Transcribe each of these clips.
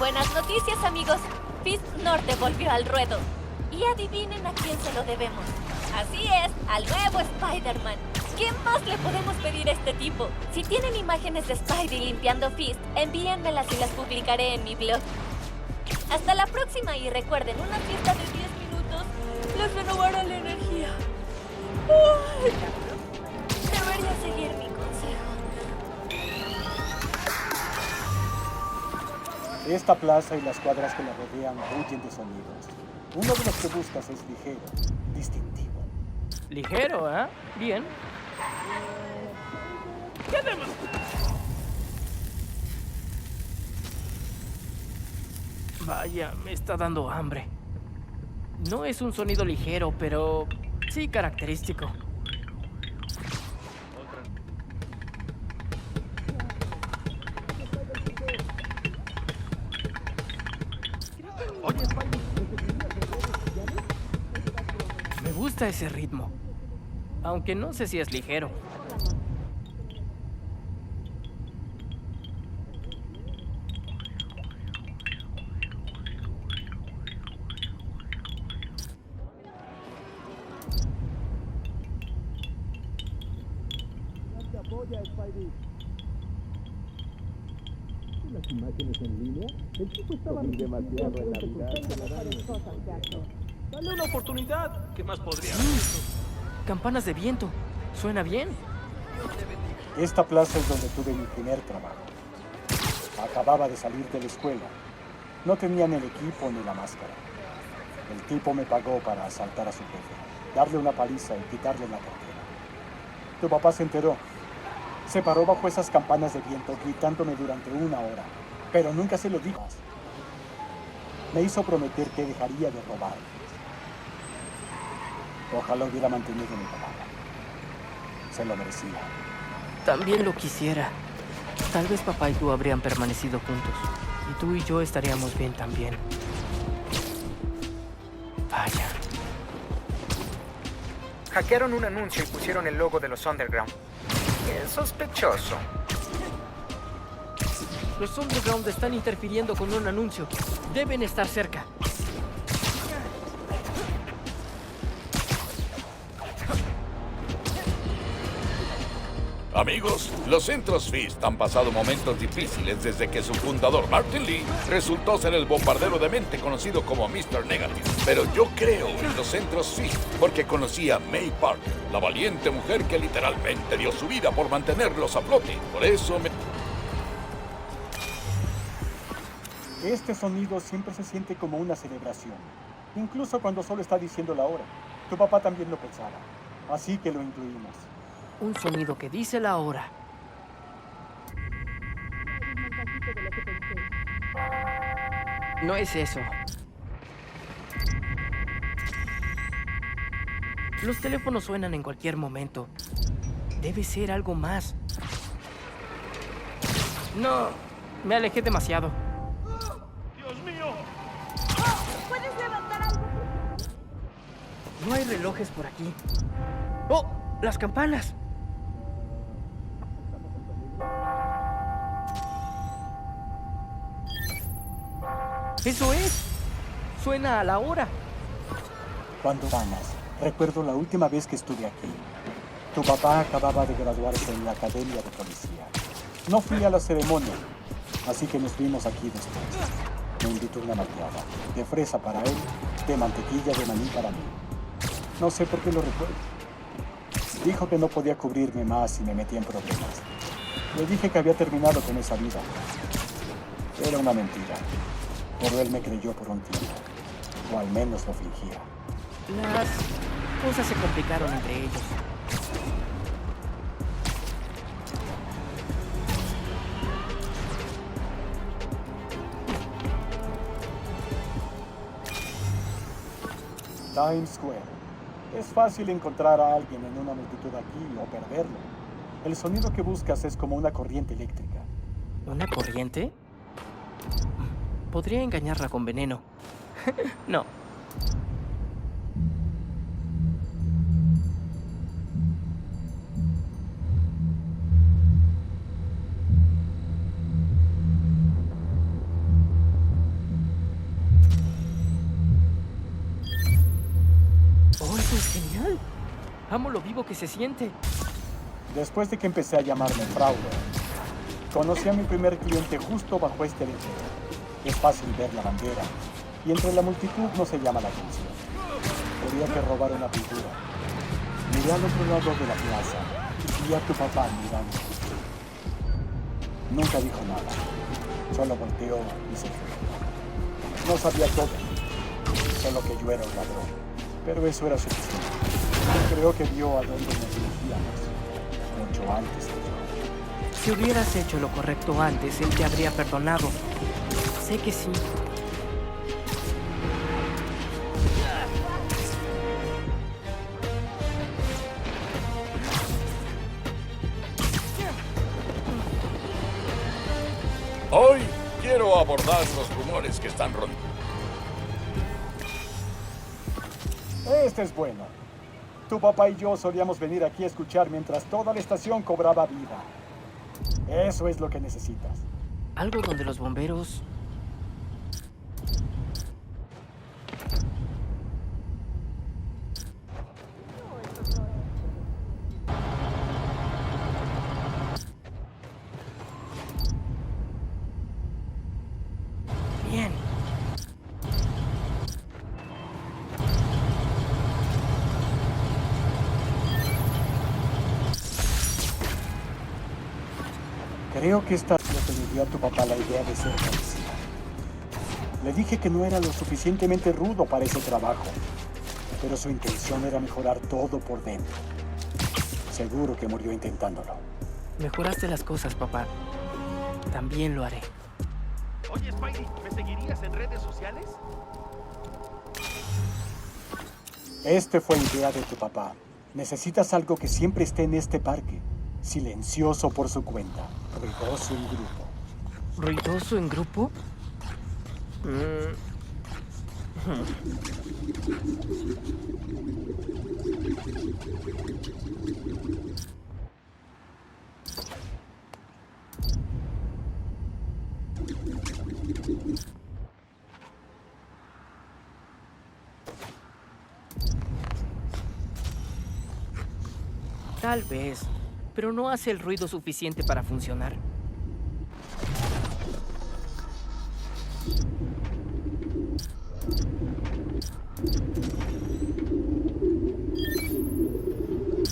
Buenas noticias, amigos. Fist Norte volvió al ruedo. Y adivinen a quién se lo debemos. Así es, al nuevo Spider-Man. ¿Qué más le podemos pedir a este tipo? Si tienen imágenes de Spidey limpiando Fist, envíenmelas y las publicaré en mi blog. Hasta la próxima y recuerden, una fiesta de 10 minutos les renovará la energía. Ay, debería seguir mi consejo. Esta plaza y las cuadras que la rodean huyen de sonidos. Uno de los que buscas es ligero, distintivo. Ligero, ¿eh? Bien. ¿Qué demás? Vaya, me está dando hambre. No es un sonido ligero, pero sí característico. Me gusta ese ritmo, aunque no sé si es ligero. Las imágenes en línea, el tipo estaba demasiado en Navidad. Dale una oportunidad. ¿Qué más podría hacer? Campanas de viento. Suena bien. Esta plaza es donde tuve mi primer trabajo. Acababa de salir de la escuela. No tenía ni el equipo ni la máscara. El tipo me pagó para asaltar a su jefe, darle una paliza y quitarle la cartera. Tu papá se enteró. Se paró bajo esas campanas de viento gritándome durante 1 hora, pero nunca se lo dijo. Me hizo prometer que dejaría de robar. Ojalá hubiera mantenido mi palabra. Se lo merecía. También lo quisiera. Tal vez papá y tú habrían permanecido juntos. Y tú y yo estaríamos bien también. Vaya. Hackearon un anuncio y pusieron el logo de los Underground. Es sospechoso. Los Underground están interfiriendo con un anuncio. Deben estar cerca. Amigos, los centros Fist han pasado momentos difíciles desde que su fundador, Martin Lee, resultó ser el bombardero de mente conocido como Mr. Negative. Pero yo creo en los centros Fist porque conocí a May Parker, la valiente mujer que literalmente dio su vida por mantenerlos a flote. Por eso me... Este sonido siempre se siente como una celebración, incluso cuando solo está diciendo la hora. Tu papá también lo pensaba, así que lo incluimos. Un sonido que dice la hora. No es eso. Los teléfonos suenan en cualquier momento. Debe ser algo más. No, me alejé demasiado. ¡Dios mío! ¿Puedes levantar algo? No hay relojes por aquí. ¡Oh! ¡Las campanas! ¡Eso es! Suena a la hora. Cuando ganas, recuerdo la última vez que estuve aquí. Tu papá acababa de graduarse en la academia de policía. No fui a la ceremonia, así que nos vimos aquí después. Me invitó una malteada, de fresa para él, de mantequilla de maní para mí. No sé por qué lo recuerdo. Dijo que no podía cubrirme más y me metí en problemas. Le dije que había terminado con esa vida. Era una mentira, pero él me creyó por un tiempo, o al menos lo fingía. Las cosas se complicaron entre ellos. Times Square. Es fácil encontrar a alguien en una multitud aquí o perderlo. El sonido que buscas es como una corriente eléctrica. ¿Una corriente? Podría engañarla con veneno. No. Amo lo vivo que se siente. Después de que empecé a llamarme fraude, conocí a mi primer cliente justo bajo este letrero. Es fácil ver la bandera, y entre la multitud no se llama la atención. Quería que robara una pintura. Miré al otro lado de la plaza y vi a tu papá mirando. Nunca dijo nada, solo volteó y se fue. No sabía todo, solo que yo era un ladrón, pero eso era suficiente. Creo que vio a dónde nos dirigíamos, mucho antes que yo. Si hubieras hecho lo correcto antes, él te habría perdonado. Sé que sí. Hoy quiero abordar los rumores que están rondando. Este es bueno. Tu papá y yo solíamos venir aquí a escuchar mientras toda la estación cobraba vida. Eso es lo que necesitas. Algo donde los bomberos... Bien. Creo que esta es lo que le dio a tu papá la idea de ser policía. Le dije que no era lo suficientemente rudo para ese trabajo, pero su intención era mejorar todo por dentro. Seguro que murió intentándolo. Mejoraste las cosas, papá. También lo haré. Oye, Spidey, ¿me seguirías en redes sociales? Este fue idea de tu papá. Necesitas algo que siempre esté en este parque. Silencioso por su cuenta. Ruidoso en grupo. ¿Ruidoso en grupo? Tal vez, pero no hace el ruido suficiente para funcionar.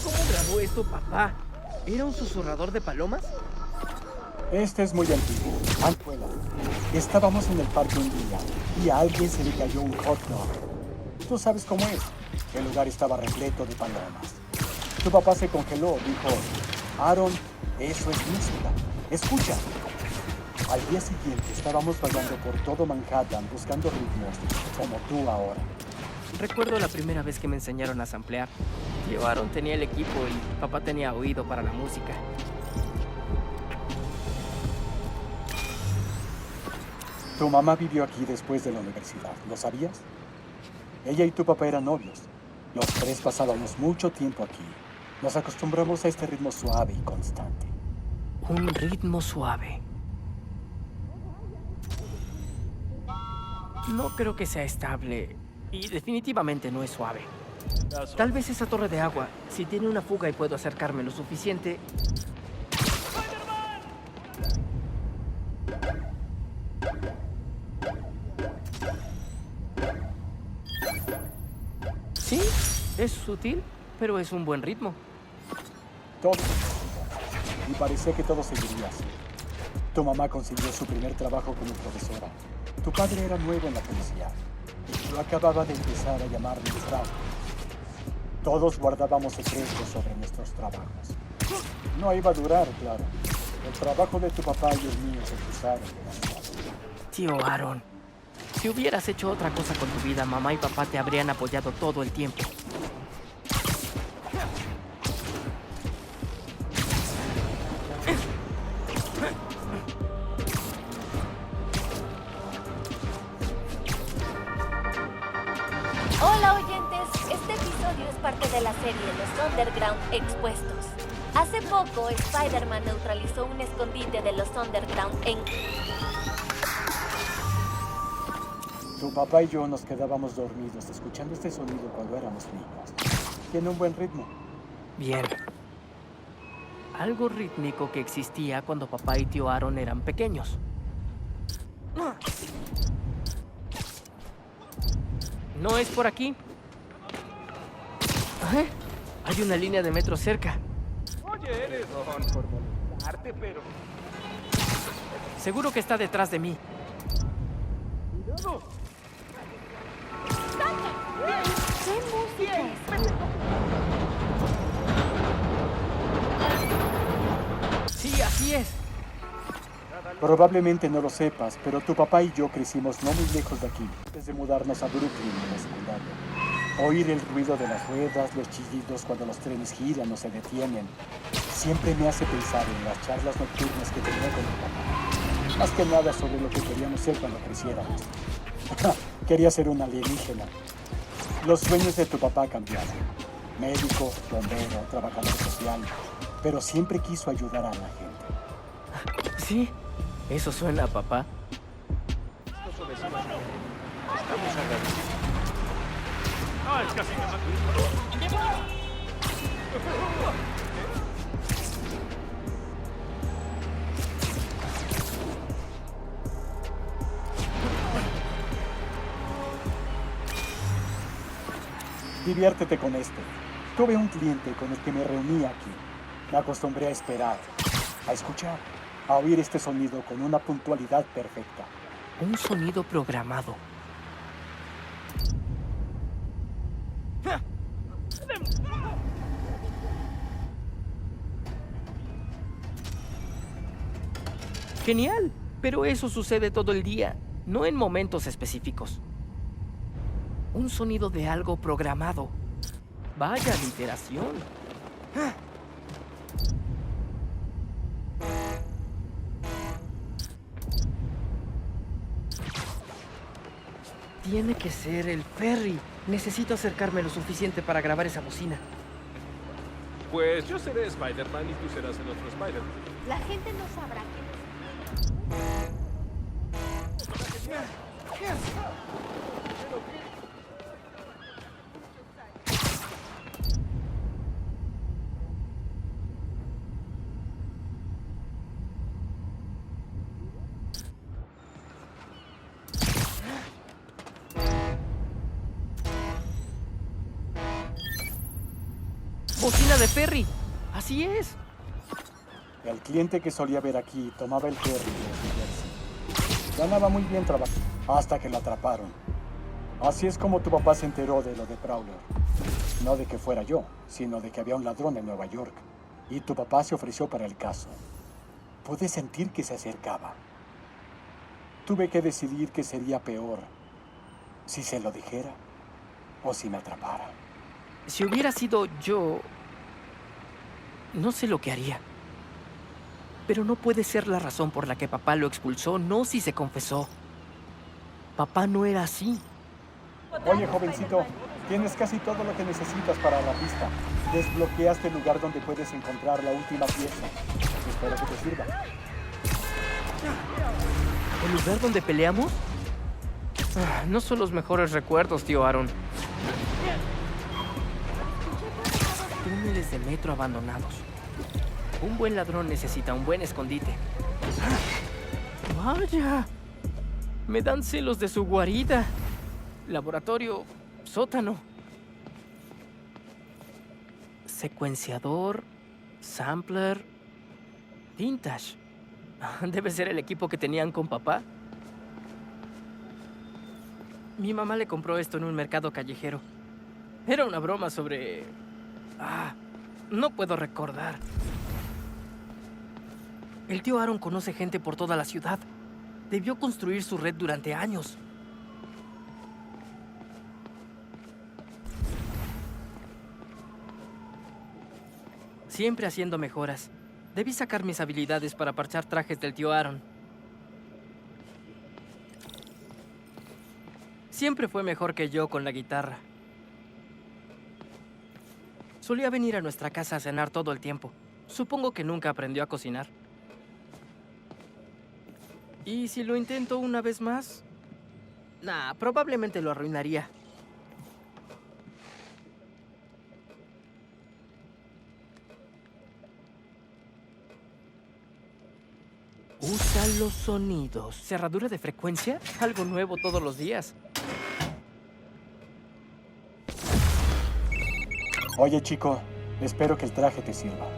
¿Cómo grabó esto, papá? ¿Era un susurrador de palomas? Este es muy antiguo. Antuela. Estábamos en el parque un día y a alguien se le cayó un hot dog. Tú sabes cómo es. El lugar estaba repleto de palomas. Tu papá se congeló, dijo, Aaron, eso es música. Escucha. Al día siguiente estábamos vagando por todo Manhattan buscando ritmos, como tú ahora. Recuerdo la primera vez que me enseñaron a samplear. Tío Aaron tenía el equipo y papá tenía oído para la música. Tu mamá vivió aquí después de la universidad, ¿lo sabías? Ella y tu papá eran novios. Los tres pasábamos mucho tiempo aquí. Nos acostumbramos a este ritmo suave y constante. Un ritmo suave. No creo que sea estable y definitivamente no es suave. Tal vez esa torre de agua, si tiene una fuga y puedo acercarme lo suficiente... Sí, es sutil, pero es un buen ritmo. Todo. Y parecía que todo seguiría así. Tu mamá consiguió su primer trabajo como profesora. Tu padre era nuevo en la policía. Yo acababa de empezar a llamarme fraude. Todos guardábamos secretos sobre nuestros trabajos. No iba a durar, claro. El trabajo de tu papá y el mío se cruzaron demasiado. Tío Aaron, si hubieras hecho otra cosa con tu vida, mamá y papá te habrían apoyado todo el tiempo. Hola oyentes, este episodio es parte de la serie Los Underground Expuestos. Hace poco, Spider-Man neutralizó un escondite de los Underground en... Tu papá y yo nos quedábamos dormidos escuchando este sonido cuando éramos niños. Tiene un buen ritmo. Bien. Algo rítmico que existía cuando papá y tío Aaron eran pequeños. ¿No es por aquí? ¿Eh? Hay una línea de metro cerca. Oye, eres Ron por molestarte, pero... Seguro que está detrás de mí. ¡Cuidado! ¿Qué música es? Sí, así es. Probablemente no lo sepas, pero tu papá y yo crecimos no muy lejos de aquí, antes de mudarnos a Brooklyn en la secundaria. Oír el ruido de las ruedas, los chillidos cuando los trenes giran o se detienen, siempre me hace pensar en las charlas nocturnas que tenía con mi papá. Más que nada sobre lo que queríamos ser cuando creciéramos. Quería ser un alienígena. Los sueños de tu papá cambiaron. Médico, bombero, trabajador social, pero siempre quiso ayudar a la gente. Sí, eso suena a papá. Nuestros vecinos estamos agradecidos. ¡Ah, es casi me mato! Diviértete con esto. Tuve un cliente con el que me reuní aquí. Me acostumbré a esperar, a escuchar, a oír este sonido con una puntualidad perfecta. Un sonido programado. Genial, pero eso sucede todo el día, no en momentos específicos. Un sonido de algo programado. Vaya literación. Tiene que ser el ferry. Necesito acercarme lo suficiente para grabar esa bocina. Pues yo seré Spider-Man y tú serás el otro Spider-Man. La gente no sabrá quién ¡Bocina de ferry! ¡Así es! El cliente que solía ver aquí tomaba el ferry de New Jersey. Ganaba muy bien trabajando, hasta que lo atraparon. Así es como tu papá se enteró de lo de Prowler. No de que fuera yo, sino de que había un ladrón en Nueva York. Y tu papá se ofreció para el caso. Pude sentir que se acercaba. Tuve que decidir qué sería peor, si se lo dijera o si me atrapara. Si hubiera sido yo, no sé lo que haría. Pero no puede ser la razón por la que papá lo expulsó, no si se confesó. Papá no era así. Oye, jovencito, tienes casi todo lo que necesitas para la pista. Desbloqueaste el lugar donde puedes encontrar la última pieza. Espero que te sirva. ¿El lugar donde peleamos? No son los mejores recuerdos, tío Aaron. Túneles de metro abandonados. Un buen ladrón necesita un buen escondite. ¡Vaya! Me dan celos de su guarida. Laboratorio, sótano. Secuenciador, sampler, vintage. Debe ser el equipo que tenían con papá. Mi mamá le compró esto en un mercado callejero. Era una broma sobre... no puedo recordar. El tío Aaron conoce gente por toda la ciudad. Debió construir su red durante años. Siempre haciendo mejoras. Debí sacar mis habilidades para parchar trajes del tío Aaron. Siempre fue mejor que yo con la guitarra. Solía venir a nuestra casa a cenar todo el tiempo. Supongo que nunca aprendió a cocinar. ¿Y si lo intento una vez más? Probablemente lo arruinaría. Usa los sonidos. ¿Cerradura de frecuencia? Algo nuevo todos los días. Oye, chico, espero que el traje te sirva.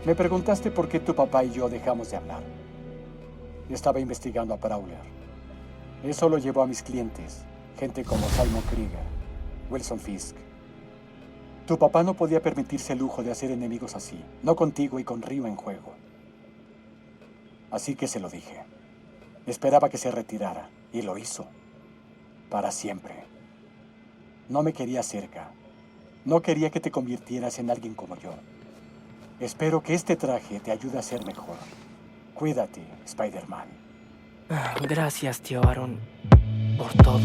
Me preguntaste por qué tu papá y yo dejamos de hablar. Estaba investigando a Prowler. Eso lo llevó a mis clientes, gente como Simon Krieger, Wilson Fisk. Tu papá no podía permitirse el lujo de hacer enemigos así, no contigo y con Ryu en juego. Así que se lo dije. Esperaba que se retirara, y lo hizo. Para siempre. No me quería cerca. No quería que te convirtieras en alguien como yo. Espero que este traje te ayude a ser mejor. Cuídate, Spider-Man. Gracias, tío Aaron, por todo.